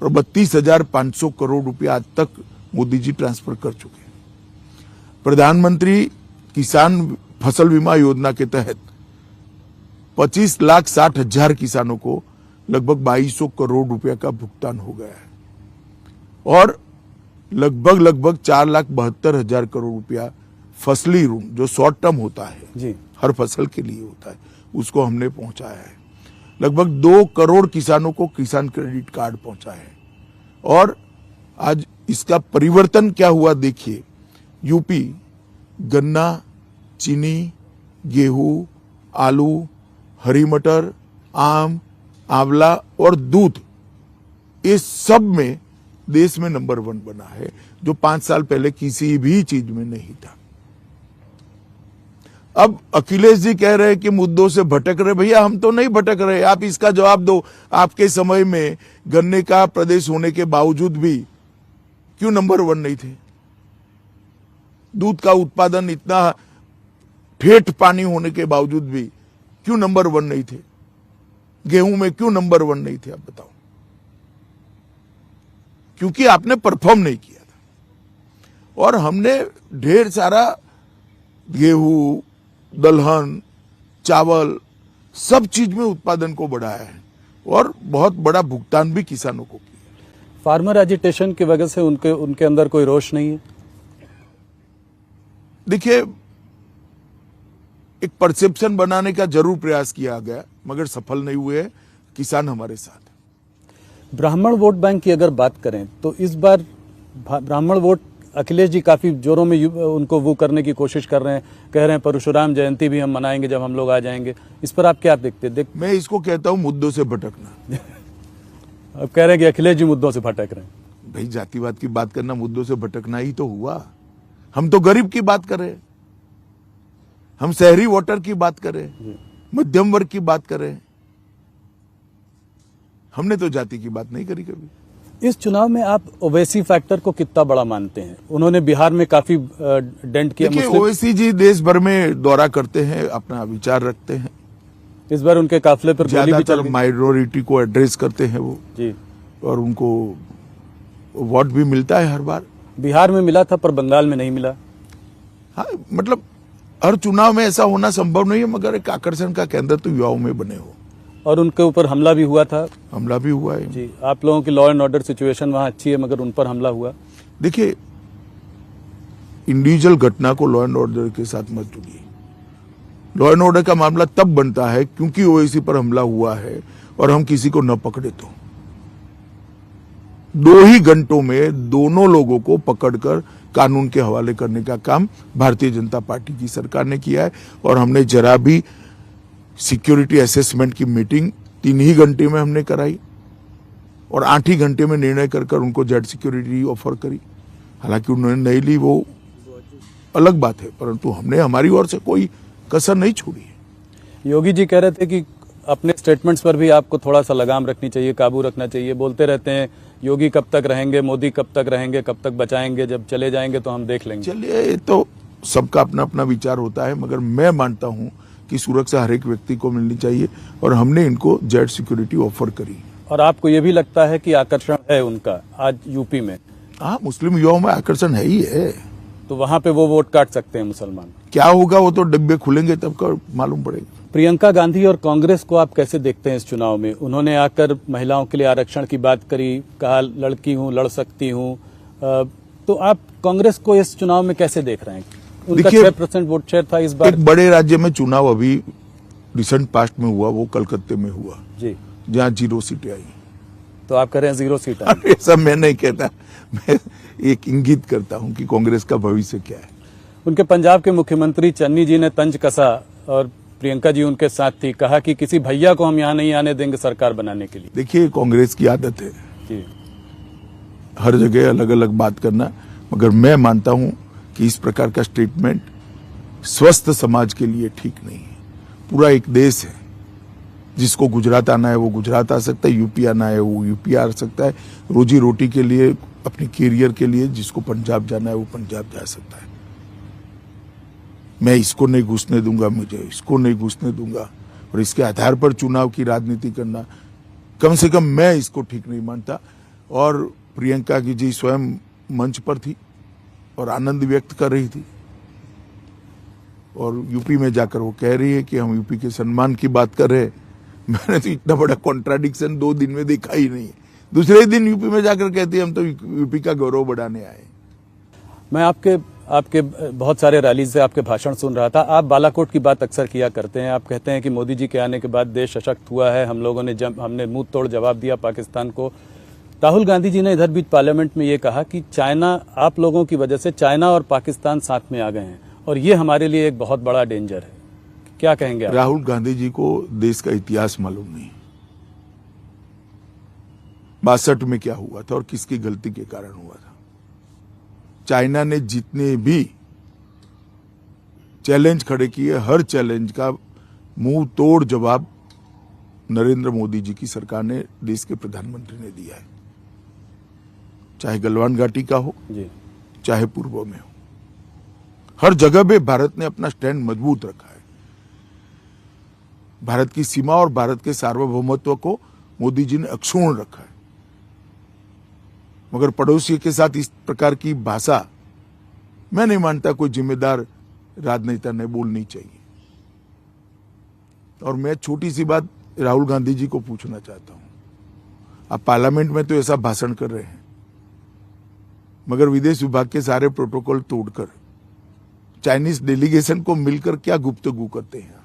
और 32,500 करोड़ रुपया आज तक मोदी जी ट्रांसफर कर चुके हैं। प्रधानमंत्री किसान फसल बीमा योजना के तहत 25,60,000 किसानों को लगभग 2,200 करोड़ रुपया का भुगतान हो गया है, और लगभग 4,72,000 करोड़ रुपया फसली ऋण जो शॉर्ट टर्म होता है जी, हर फसल के लिए होता है, उसको हमने पहुंचाया है। लगभग 2 करोड़ किसानों को किसान क्रेडिट कार्ड पहुंचा है, और आज इसका परिवर्तन क्या हुआ देखिए। यूपी गन्ना, चीनी, गेहूं, आलू, हरी मटर, आम, आंवला और दूध, इस सब में देश में नंबर 1 बना है, जो 5 साल पहले किसी भी चीज में नहीं था। अब अखिलेश जी कह रहे हैं कि मुद्दों से भटक रहे। भैया हम तो नहीं भटक रहे, आप इसका जवाब दो। आपके समय में गन्ने का प्रदेश होने के बावजूद भी क्यों नंबर 1 नहीं थे? दूध का उत्पादन इतना ठेठ पानी होने के बावजूद भी क्यों नंबर 1 नहीं थे? गेहूं में क्यों नंबर 1 नहीं थे? आप बताओ। क्योंकि आपने परफॉर्म नहीं किया था, और हमने ढेर सारा गेहूं, दलहन, चावल, सब चीज में उत्पादन को बढ़ाया है, और बहुत बड़ा भुगतान भी किसानों को किया। फार्मर एजिटेशन की वजह से उनके अंदर कोई रोष नहीं है? देखिए, एक परसेप्शन बनाने का जरूर प्रयास किया गया, मगर सफल नहीं हुए। किसान हमारे साथ है। ब्राह्मण वोट बैंक की अगर बात करें तो इस बार ब्राह्मण वोट अखिलेश जी काफी जोरों में उनको वो करने की कोशिश कर रहे हैं, कह रहे हैं परशुराम जयंती भी हम मनाएंगे जब हम लोग आ जाएंगे। इस पर आप क्या देखते हैं? मैं इसको कहता हूं मुद्दों से भटकना। अब कह रहे हैं कि अखिलेश जी मुद्दों से भटक रहे हैं। भाई, जातिवाद की बात करना मुद्दों से भटकना ही तो हुआ। हम तो गरीब की बात कर रहे हैं, हम शहरी वोटर की बात कर रहे हैं, मध्यम वर्ग की बात कर रहे हैं। हमने तो जाति की बात नहीं करी कभी। इस चुनाव में आप ओवैसी फैक्टर को कितना बड़ा मानते हैं? उन्होंने बिहार में काफी डेंट किया। देखिए, ओवैसी जी देश भर में दौरा करते हैं, अपना विचार रखते हैं। इस बार उनके काफिले पर गोली भी चल गई। माइनॉरिटी को एड्रेस करते हैं वो जी, और उनको वोट भी मिलता है हर बार। बिहार में मिला था पर बंगाल में नहीं मिला। हाँ, मतलब हर चुनाव में ऐसा होना संभव नहीं है, मगर एक आकर्षण का केंद्र तो युवाओं में बने हो। और उनके ऊपर हमला भी हुआ था। हमला भी हुआ है जी। आप लोगों की लॉ एंड ऑर्डर सिचुएशन वहां अच्छी है, मगर उन पर हमला हुआ। देखिए, इंडिविजुअल घटना को लॉ एंड ऑर्डर के साथ मत जुड़िए। लॉ एंड ऑर्डर का मामला तब बनता है क्योंकि ओवैसी पर हमला हुआ है और हम किसी को न पकड़े तो 2 ही घंटों में दोनों लोगों को पकड़कर कानून के हवाले करने का काम भारतीय जनता पार्टी की सरकार ने किया है। और हमने जरा भी सिक्योरिटी असेसमेंट की मीटिंग 3 ही घंटे में हमने कराई और 8 ही घंटे में निर्णय कर उनको जेड सिक्योरिटी ऑफर करी। हालांकि उन्होंने नहीं ली वो अलग बात है, परंतु हमने हमारी ओर से कोई कसर नहीं छोड़ी है। योगी जी कह रहे थे कि अपने स्टेटमेंट्स पर भी आपको थोड़ा सा लगाम रखनी चाहिए, काबू रखना चाहिए। बोलते रहते हैं योगी कब तक रहेंगे, मोदी कब तक रहेंगे, कब तक बचाएंगे, जब चले जाएंगे तो हम देख लेंगे। चलिए, ये तो सबका अपना अपना विचार होता है, मगर मैं मानता हूं कि सुरक्षा हर एक व्यक्ति को मिलनी चाहिए और हमने इनको जेड सिक्योरिटी ऑफर करी। और आपको ये भी लगता है कि आकर्षण है उनका आज यूपी में? हाँ, मुस्लिम युवाओं में आकर्षण है ही है। तो वहां पे वो वोट काट सकते हैं मुसलमान। क्या होगा वो तो डिब्बे खुलेंगे तब का मालूम पड़ेगा। प्रियंका गांधी और कांग्रेस को आप कैसे देखते हैं इस चुनाव में? उन्होंने आकर महिलाओं के लिए आरक्षण की बात करी, कहा लड़की हूं, लड़ सकती हूं। तो आप कांग्रेस को इस चुनाव में कैसे देख रहे हैं? उनका 6% वोट शेयर था इस बार। एक बड़े राज्य में चुनाव अभी रिसेंट पास्ट में हुआ, वो कलकत्ते में हुआ जी, जहाँ 0 सीटें आई। तो आप कह रहे हैं 0 सीट? ऐसा मैं नहीं कहता, मैं एक इंगित करता हूं कि कांग्रेस का भविष्य क्या है। उनके पंजाब के मुख्यमंत्री चन्नी जी ने तंज कसा और प्रियंका जी उनके साथ थी, कहा कि किसी भैया को हम यहाँ नहीं आने देंगे सरकार बनाने के लिए। देखिए, कांग्रेस की आदत है जी, हर जगह अलग अलग बात करना, मगर मैं मानता हूं कि इस प्रकार का स्टेटमेंट स्वस्थ समाज के लिए ठीक नहीं है। पूरा एक देश है, जिसको गुजरात आना है वो गुजरात आ सकता है, यूपी आना है वो यूपी आ सकता है, रोजी रोटी के लिए, अपने कैरियर के लिए जिसको पंजाब जाना है वो पंजाब जा सकता है। मैं इसको नहीं घुसने दूंगा, मुझे इसको नहीं घुसने दूंगा, और इसके आधार पर चुनाव की राजनीति करना, कम से कम मैं इसको ठीक नहीं मानता। और प्रियंका की जी स्वयं मंच पर थी और आनंद व्यक्त कर रही थी, और यूपी में जाकर वो कह रही है कि हम यूपी के सम्मान की बात कर रहे हैं। मैंने तो इतना बड़ा कॉन्ट्राडिक्शन 2 दिन में देखा ही नहीं। दूसरे दिन यूपी में जाकर कहती है हम तो यूपी का गौरव बढ़ाने आए। मैं आपके बहुत सारे रैलीज से आपके भाषण सुन रहा था। आप बालाकोट की बात अक्सर किया करते हैं। आप कहते हैं कि मोदी जी के आने के बाद देश सशक्त हुआ है, हम लोगों ने हमने मुंह तोड़ जवाब दिया पाकिस्तान को। राहुल गांधी जी ने इधर बीच पार्लियामेंट में ये कहा कि चाइना, आप लोगों की वजह से चाइना और पाकिस्तान साथ में आ गए हैं और ये हमारे लिए एक बहुत बड़ा डेंजर है। क्या कहेंगे आप? राहुल गांधी जी को देश का इतिहास मालूम नहीं, 62 में क्या हुआ था और किसकी गलती के कारण हुआ था। चाइना ने जितने भी चैलेंज खड़े किए, हर चैलेंज का मुंह तोड़ जवाब नरेंद्र मोदी जी की सरकार ने, देश के प्रधानमंत्री ने दिया है। चाहे गलवान घाटी का हो जी, चाहे पूर्व में हो, हर जगह पे भारत ने अपना स्टैंड मजबूत रखा है। भारत की सीमा और भारत के सार्वभौमत्व को मोदी जी ने अक्षुण्ण रखा है। मगर पड़ोसी के साथ इस प्रकार की भाषा मैं नहीं मानता कोई जिम्मेदार राजनेता ने बोलनी चाहिए। और मैं छोटी सी बात राहुल गांधी जी को पूछना चाहता हूं, आप पार्लियामेंट में तो ऐसा भाषण कर रहे हैं, मगर विदेश विभाग के सारे प्रोटोकॉल तोड़कर चाइनीज डेलीगेशन को मिलकर क्या गुफ्तगू करते हैं।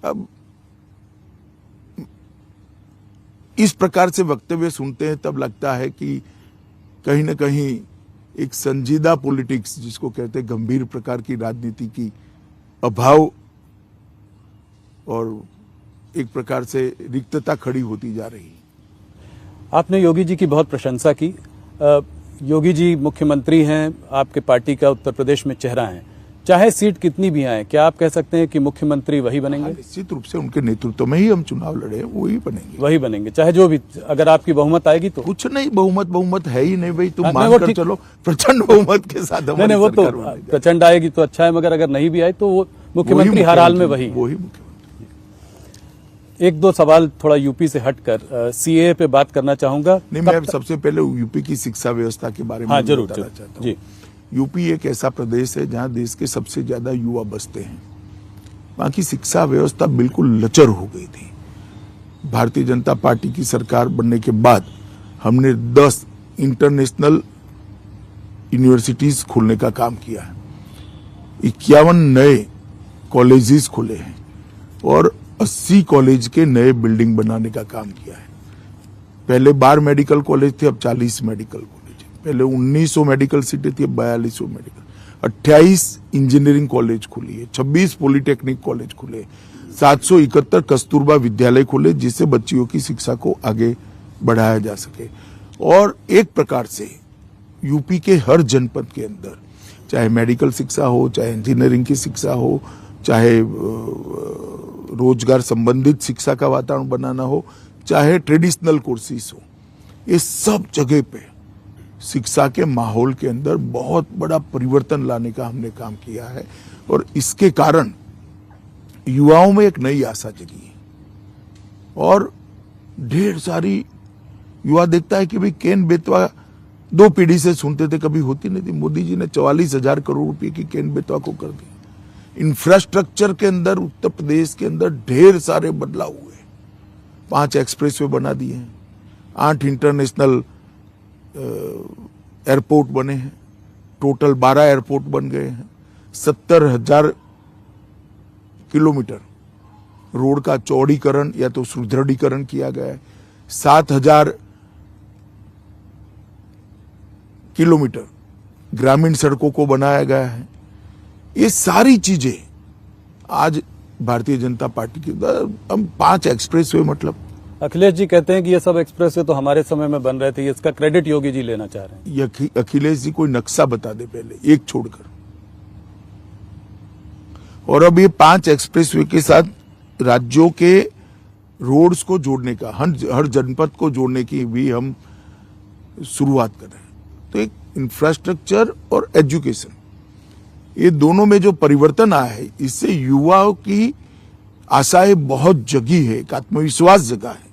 अब इस प्रकार से वक्तव्य सुनते हैं तब लगता है कि कहीं ना कहीं एक संजीदा पॉलिटिक्स, जिसको कहते हैं गंभीर प्रकार की राजनीति की अभाव और एक प्रकार से रिक्तता खड़ी होती जा रही है। आपने योगी जी की बहुत प्रशंसा की। योगी जी मुख्यमंत्री हैं, आपके पार्टी का उत्तर प्रदेश में चेहरा है। चाहे सीट कितनी भी आए, क्या आप कह सकते हैं कि मुख्यमंत्री वही बनेंगे? निश्चित रूप से उनके नेतृत्व में ही हम चुनाव लड़े, वही बनेंगे। वही बनेंगे, चाहे जो भी, अगर आपकी बहुमत आएगी तो? कुछ नहीं, बहुमत है ही नहीं भाई, तुम मानकर चलो प्रचंड बहुमत के साथ। नहीं, वो तो प्रचंड आएगी तो अच्छा है, मगर अगर नहीं भी आए तो वो मुख्यमंत्री हर हाल में वही मुख्यमंत्री। एक दो सवाल थोड़ा यूपी से हटकर सीएए पे बात करना चाहूंगा। नहीं, मैं सबसे पहले यूपी की शिक्षा व्यवस्था के बारे में जरूर बताना चाहता हूं। जी, यूपी एक ऐसा प्रदेश है जहां देश के सबसे ज्यादा युवा बसते हैं। वहां की शिक्षा व्यवस्था बिल्कुल लचर हो गई थी। भारतीय जनता पार्टी की सरकार बनने के बाद हमने 10 इंटरनेशनल यूनिवर्सिटीज खोलने का काम किया है, 51 नए कॉलेजेस खोले हैं और 80 कॉलेज के नए बिल्डिंग बनाने का काम किया है। पहले 12 मेडिकल कॉलेज थे, अब 40 मेडिकल कॉलेज है। पहले 1900 मेडिकल सीटें थी, अब 4200 मेडिकल। 28 इंजीनियरिंग कॉलेज खुली है, 26 पॉलिटेक्निक कॉलेज खुले, 771 कस्तूरबा विद्यालय खुले जिससे बच्चियों की शिक्षा को आगे बढ़ाया जा सके। और एक प्रकार से यूपी के हर जनपद के अंदर, चाहे मेडिकल शिक्षा हो, चाहे इंजीनियरिंग की शिक्षा हो, चाहे रोजगार संबंधित शिक्षा का वातावरण बनाना हो, चाहे ट्रेडिशनल कोर्सेज हो, ये सब जगह पे शिक्षा के माहौल के अंदर बहुत बड़ा परिवर्तन लाने का हमने काम किया है। और इसके कारण युवाओं में एक नई आशा जगी है और ढेर सारी युवा देखता है कि भाई केन बेतवा 2 पीढ़ी से सुनते थे, कभी होती नहीं थी। मोदी जी ने 44,000 करोड़ रुपए की केन बेतवा को कर दिया। इंफ्रास्ट्रक्चर के अंदर उत्तर प्रदेश के अंदर ढेर सारे बदलाव हुए। 5 एक्सप्रेसवे बना दिए हैं, 8 इंटरनेशनल एयरपोर्ट बने हैं, टोटल 12 एयरपोर्ट बन गए हैं। 70,000 किलोमीटर रोड का चौड़ीकरण या तो सुदृढ़ीकरण किया गया है। 7,000 किलोमीटर ग्रामीण सड़कों को बनाया गया है। ये सारी चीजें आज भारतीय जनता पार्टी के हम 5 एक्सप्रेसवे, मतलब अखिलेश जी कहते हैं कि ये सब एक्सप्रेसवे तो हमारे समय में बन रहे थे, इसका क्रेडिट योगी जी लेना चाह रहे हैं। अखिलेश जी कोई नक्शा बता दे पहले, एक छोड़कर। और अब ये 5 एक्सप्रेसवे के साथ राज्यों के रोड्स को जोड़ने का, हर जनपद को जोड़ने की भी हम शुरुआत कर रहे हैं। तो एक इंफ्रास्ट्रक्चर और एजुकेशन, ये दोनों में जो परिवर्तन आया है, इससे युवाओं की आशाएं बहुत जगी है, एक आत्मविश्वास जगा है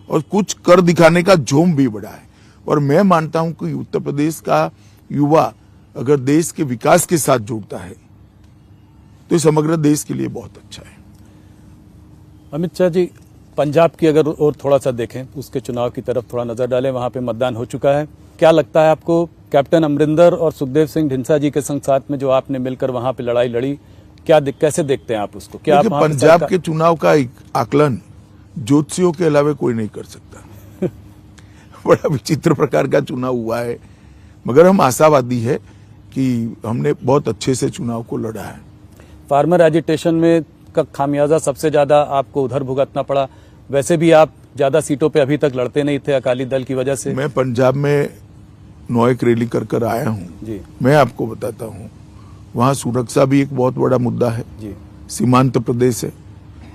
और कुछ कर दिखाने का जोम भी बढ़ा है। और मैं मानता हूं कि उत्तर प्रदेश का युवा अगर देश के विकास के साथ जुड़ता है तो समग्र देश के लिए बहुत अच्छा है। अमित शाह जी, पंजाब की अगर और थोड़ा सा देखें, उसके चुनाव की तरफ थोड़ा नजर डालें, वहां पे मतदान हो चुका है। क्या लगता है आपको, कैप्टन अमरिंदर और सुखदेव सिंह ढींसा जी के संग साथ में जो आपने मिलकर वहां पे लड़ाई लड़ी, कैसे देखते हैं आप उसको? क्या आप पंजाब के चुनाव का आकलन ज्योतिषियों के अलावा कोई नहीं कर सकता। बड़ा विचित्र प्रकार का चुनाव हुआ है, मगर हम आशावादी है कि हमने बहुत अच्छे से चुनाव को लड़ा है। फार्मर एजिटेशन में का खामियाजा सबसे ज्यादा आपको उधर भुगतना पड़ा। वैसे भी आप ज्यादा सीटों पे अभी तक लड़ते नहीं थे अकाली दल की वजह से। मैं पंजाब में 9 रैली कर आया हूँ जी। मैं आपको बताता हूँ, वहाँ सुरक्षा भी एक बहुत बड़ा मुद्दा है जी। सीमांत प्रदेश है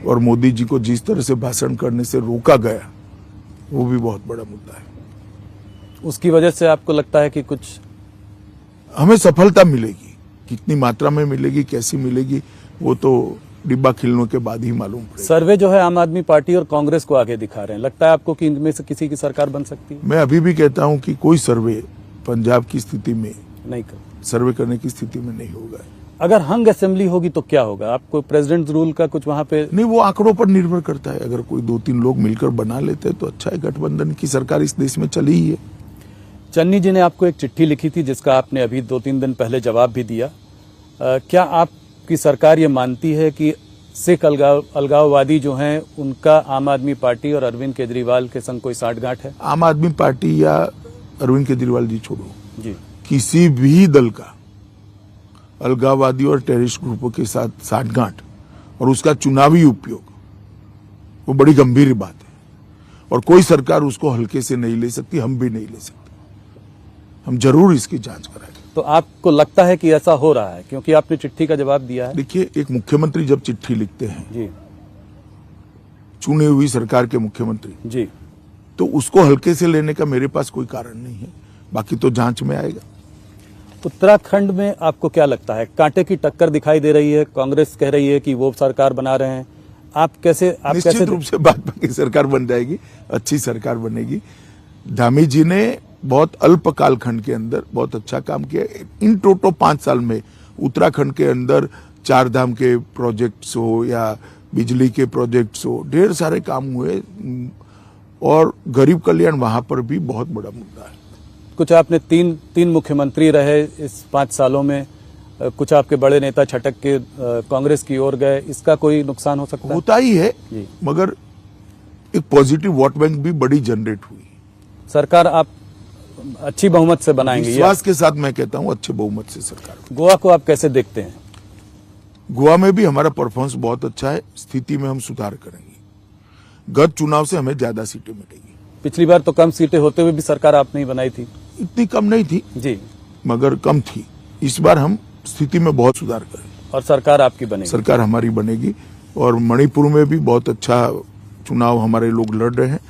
और मोदी जी को जिस तरह से भाषण करने से रोका गया, वो भी बहुत बड़ा मुद्दा है। उसकी वजह से आपको लगता है कि कुछ हमें सफलता मिलेगी, कितनी मात्रा में मिलेगी, कैसी मिलेगी, वो तो डिब्बा खिलने के बाद ही मालूम पड़ेगा। सर्वे जो है आम आदमी पार्टी और कांग्रेस को आगे दिखा रहे हैं, लगता है आपको कि इनमें से किसी की सरकार बन सकती है? मैं अभी भी कहता हूं कि कोई सर्वे पंजाब की स्थिति में नहीं सर्वे करने की स्थिति में नहीं होगा। अगर हंग असेंबली होगी तो क्या होगा? आपको प्रेसिडेंट रूल का कुछ वहां पे नहीं, वो आंकड़ों पर निर्भर करता है। अगर कोई 2-3 लोग मिलकर बना लेते हैं तो अच्छा है। गठबंधन की सरकार इस देश में चली ही है। चन्नी जी ने आपको एक चिट्ठी लिखी थी जिसका आपने अभी 2-3 दिन पहले जवाब भी दिया। क्या आपकी सरकार ये मानती है कि सिख अलगाववादी जो हैं उनका आम आदमी पार्टी और अरविंद केजरीवाल के संग कोई साठगांठ है? आम आदमी पार्टी या अरविंद केजरीवाल जी छोड़ो जी, किसी भी दल का अलगाववादी और टेररिस्ट ग्रुपों के साथ साठगांठ और उसका चुनावी उपयोग, वो बड़ी गंभीर बात है और कोई सरकार उसको हल्के से नहीं ले सकती, हम भी नहीं ले सकते। हम जरूर इसकी जांच कराएंगे। तो आपको लगता है कि ऐसा हो रहा है क्योंकि आपने चिट्ठी का जवाब दिया है? देखिए, एक मुख्यमंत्री जब चिट्ठी लिखते हैं जी, चुनी हुई सरकार के मुख्यमंत्री जी, तो उसको हल्के से लेने का मेरे पास कोई कारण नहीं है। बाकी तो जांच में आएगा। उत्तराखंड में आपको क्या लगता है, कांटे की टक्कर दिखाई दे रही है? कांग्रेस कह रही है कि वो सरकार बना रहे हैं, आप कैसे निश्चित रूप से भाजपा की सरकार बन जाएगी, अच्छी सरकार बनेगी। धामी जी ने बहुत अल्प कालखंड के अंदर बहुत अच्छा काम किया। इन टोटो 5 साल में उत्तराखंड के अंदर 4 धाम के प्रोजेक्ट्स हो या बिजली के प्रोजेक्ट्स हो, ढेर सारे काम हुए और गरीब कल्याण वहां पर भी बहुत बड़ा मुद्दा है। कुछ आपने तीन मुख्यमंत्री रहे इस 5 सालों में, कुछ आपके बड़े नेता छटक के कांग्रेस की ओर गए, इसका कोई नुकसान हो सकता है? होता ही है, जी। मगर एक पॉजिटिव वोट बैंक भी बड़ी जनरेट हुई। सरकार आप अच्छी बहुमत से बनाएंगे? विश्वास के साथ मैं कहता हूं अच्छे बहुमत से सरकार। गोवा को आप कैसे देखते हैं? गोवा में भी हमारा परफॉर्मेंस बहुत अच्छा है, स्थिति में हम सुधार करेंगे। गत चुनाव से हमें ज्यादा सीटें मिलेगी। पिछली बार तो कम सीटें होते हुए भी सरकार आपने ही बनाई थी। इतनी कम नहीं थी जी, मगर कम थी। इस बार हम स्थिति में बहुत सुधार करेंगे और सरकार आपकी बनेगी। सरकार हमारी बनेगी। और मणिपुर में भी बहुत अच्छा चुनाव हमारे लोग लड़ रहे हैं।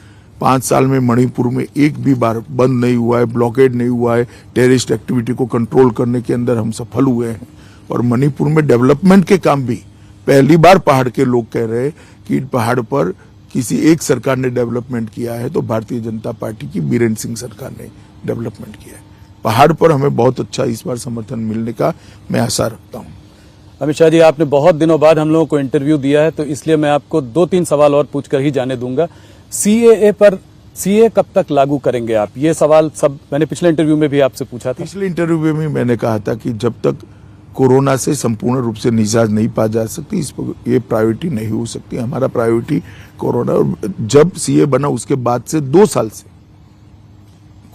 5 साल में मणिपुर में एक भी बार बंद नहीं हुआ है, ब्लॉकेड नहीं हुआ है। टेररिस्ट एक्टिविटी को कंट्रोल करने के अंदर हम सफल हुए हैं। और मणिपुर में डेवलपमेंट के काम भी पहली बार पहाड़ के लोग कह रहे हैं कि पहाड़ पर किसी एक सरकार ने डेवलपमेंट किया है तो भारतीय जनता पार्टी की बीरेन सिंह सरकार ने डेवलपमेंट किया है। पहाड़ पर हमें बहुत अच्छा इस बार समर्थन मिलने का मैं आशा रखता हूं। अमित शाह जी, आपने बहुत दिनों बाद हम लोगों को इंटरव्यू दिया है, तो इसलिए मैं आपको 2-3 सवाल और पूछकर ही जाने दूंगा। सीएए पर, सीए कब तक लागू करेंगे आप? ये सवाल सब मैंने पिछले इंटरव्यू में भी आपसे पूछा था। पिछले इंटरव्यू में भी मैंने कहा था कि जब तक कोरोना से संपूर्ण रूप से निजात नहीं पा जा सकती, इस पर ये प्रायोरिटी नहीं हो सकती। हमारा प्रायोरिटी कोरोना। और जब सीए बना उसके बाद से 2 साल से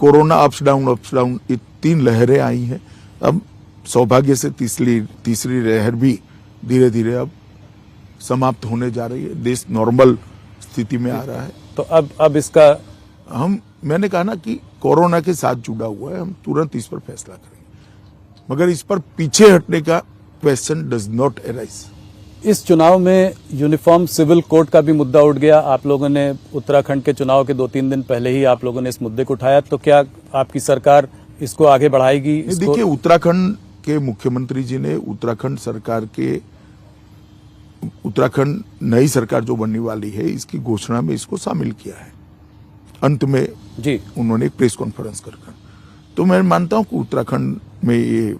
कोरोना अप्स डाउन ये 3 लहरें आई हैं। अब सौभाग्य से तीसरी लहर भी धीरे धीरे अब समाप्त होने जा रही है। देश नॉर्मल स्थिति में आ रहा है। तो अब इसका मैंने कहा ना कि कोरोना के साथ जुड़ा हुआ है, हम तुरंत इस पर फैसला करेंगे, मगर इस पर पीछे हटने का क्वेश्चन डज नॉट अराइज। इस चुनाव में यूनिफॉर्म सिविल कोड का भी मुद्दा उठ गया। आप लोगों ने उत्तराखंड के चुनाव के 2-3 दिन पहले ही आप लोगों ने इस मुद्दे को उठाया, तो क्या आपकी सरकार इसको आगे बढ़ाएगी? देखिए, उत्तराखंड के मुख्यमंत्री जी ने उत्तराखंड नई सरकार जो बनने वाली है इसकी घोषणा में इसको शामिल किया है। अंत में जी उन्होंने एक प्रेस कॉन्फ्रेंस कर, तो मैं मानता हूं कि उत्तराखंड में ये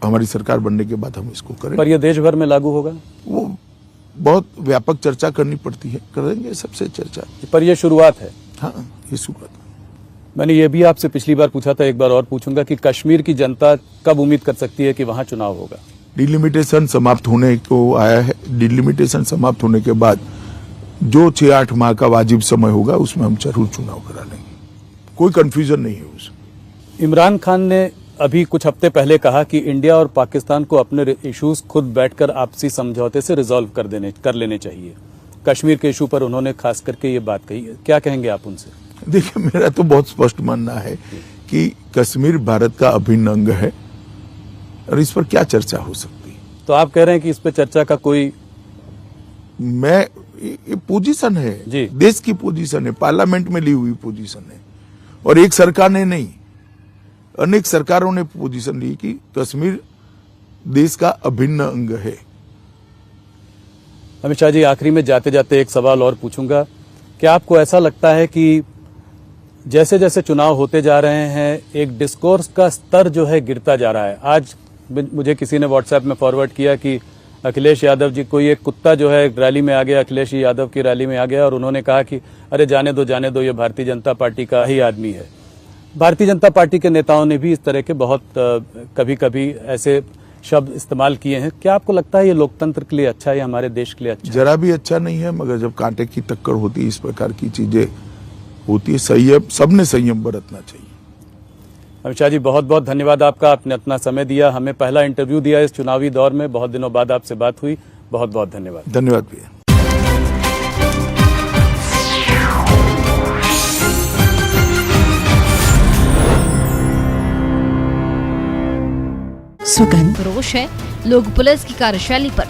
हमारी सरकार बनने के बाद हम इसको करें। पर यह देश भर में लागू होगा? वो बहुत व्यापक चर्चा करनी पड़ती है, करेंगे सबसे चर्चा। पर यह शुरुआत है। हाँ, ये शुरुआत। मैंने ये भी आपसे पिछली बार पूछा था, एक बार और पूछूंगा कि कश्मीर की जनता कब उम्मीद कर सकती है कि वहां चुनाव होगा? डिलिमिटेशन समाप्त होने को आया है। डिलिमिटेशन समाप्त होने के बाद जो 6-8 माह का वाजिब समय होगा उसमें हम जरूर चुनाव करा लेंगे। कोई कंफ्यूजन नहीं है उसमें। इमरान खान ने अभी कुछ हफ्ते पहले कहा कि इंडिया और पाकिस्तान को अपने इश्यूज खुद बैठकर आपसी समझौते से रिजॉल्व कर लेने चाहिए। कश्मीर के इशू पर उन्होंने खास करके ये बात कही है, क्या कहेंगे आप उनसे? देखिए, मेरा तो बहुत स्पष्ट मानना है कि कश्मीर भारत का अभिन्न अंग है और इस पर क्या चर्चा हो सकती है। तो आप कह रहे हैं कि इस पर चर्चा का कोई, ये पोजीशन है जी, देश की पोजीशन है, पार्लियामेंट में ली हुई पोजीशन है। और एक सरकार ने नहीं, अनेक सरकारों ने पोजीशन ली कि कश्मीर देश का अभिन्न अंग है। अमित शाह जी, आखिरी में जाते जाते एक सवाल और पूछूंगा। क्या आपको ऐसा लगता है कि जैसे जैसे चुनाव होते जा रहे हैं एक डिस्कोर्स का स्तर जो है गिरता जा रहा है? आज मुझे किसी ने व्हाट्सएप में फॉरवर्ड किया कि अखिलेश यादव जी, कोई एक कुत्ता जो है रैली में आ गया, अखिलेश यादव की रैली में आ गया और उन्होंने कहा कि अरे जाने दो, ये भारतीय जनता पार्टी का ही आदमी है। भारतीय जनता पार्टी के नेताओं ने भी इस तरह के बहुत कभी कभी ऐसे शब्द इस्तेमाल किए हैं। क्या आपको लगता है ये लोकतंत्र के लिए अच्छा है, हमारे देश के लिए अच्छा? जरा भी अच्छा नहीं है, मगर जब कांटे की टक्कर होती है, इस प्रकार की चीजें होती है, संयम, सबने संयम बरतना चाहिए। अमित शाह जी, बहुत बहुत धन्यवाद आपका, आपने अपना समय दिया, हमें पहला इंटरव्यू दिया इस चुनावी दौर में। बहुत दिनों बाद आपसे बात हुई, बहुत बहुत धन्यवाद। धन्यवाद भैया। सुगंध रोष है, लोग पुलिस की कार्यशैली पर